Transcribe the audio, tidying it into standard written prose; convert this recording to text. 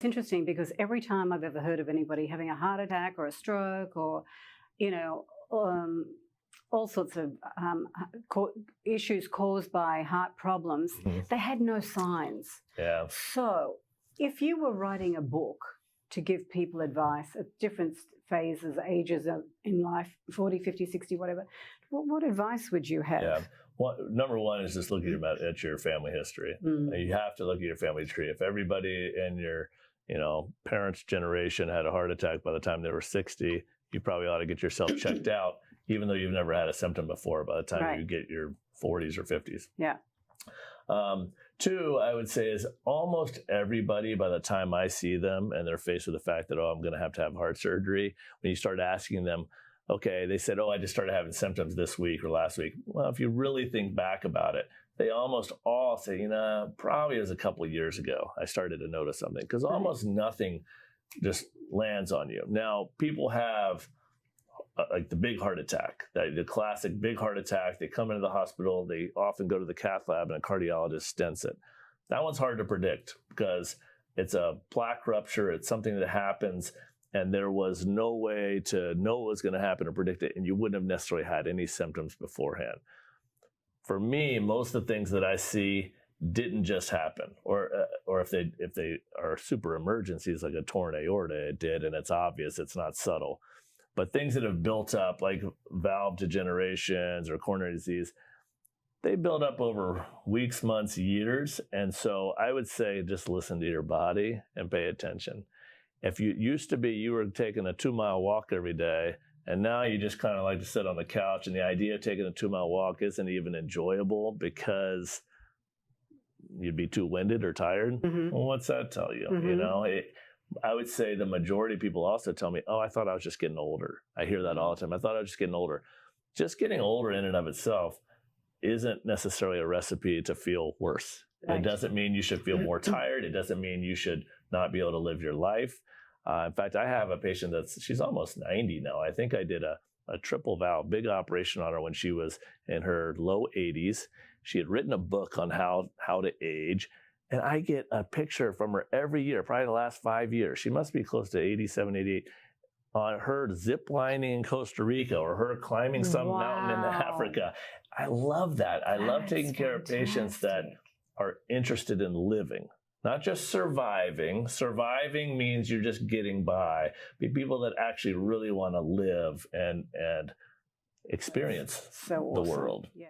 It's interesting because every time I've ever heard of anybody having a heart attack or a stroke or, all sorts of issues caused by heart problems, they had no signs. Yeah. So if you were writing a book to give people advice at different phases, ages in life, 40, 50, 60, whatever, what advice would you have? Yeah. Well, number one is just looking at your family history. You have to look at your family tree. If everybody in your parents' generation had a heart attack by the time they were 60, you probably ought to get yourself checked out, even though you've never had a symptom before by the time you get your 40s or 50s. Yeah. Two, I would say, is almost everybody, by the time I see them and they're faced with the fact that, I'm going to have heart surgery, when you start asking them, okay, they said, I just started having symptoms this week or last week. Well, if you really think back about it, they almost all say, probably it was a couple of years ago I started to notice something, because almost nothing just lands on you. Now, people have like the big heart attack, the classic big heart attack. They come into the hospital, they often go to the cath lab and a cardiologist stents it. That one's hard to predict because it's a plaque rupture. It's something that happens and there was no way to know what was going to happen or predict it, and you wouldn't have necessarily had any symptoms beforehand. For me, most of the things that I see didn't just happen, or if they are super emergencies like a torn aorta, it did, and it's obvious, it's not subtle. But things that have built up, like valve degenerations or coronary disease, they build up over weeks, months, years. And so I would say just listen to your body and pay attention. If you used to be, you were taking a 2-mile walk every day, and now you just kind of like to sit on the couch, and the idea of taking a 2-mile walk isn't even enjoyable because you'd be too winded or tired. Well, what's that tell you? I would say the majority of people also tell me, I thought I was just getting older. I hear that all the time. I thought I was just getting older. Just getting older in and of itself isn't necessarily a recipe to feel worse. Right. It doesn't mean you should feel more tired. It doesn't mean you should not be able to live your life. In fact, I have a patient she's almost 90 now. I think I did a triple valve, big operation on her when she was in her low 80s. She had written a book on how to age. And I get a picture from her every year, probably the last 5 years. She must be close to 87, 88, on her zip lining in Costa Rica or her climbing some mountain in Africa. I love that. I love taking care of patients that are interested in living, not just surviving. Surviving means you're just getting by. But people that actually really want to live and experience the world. Yeah.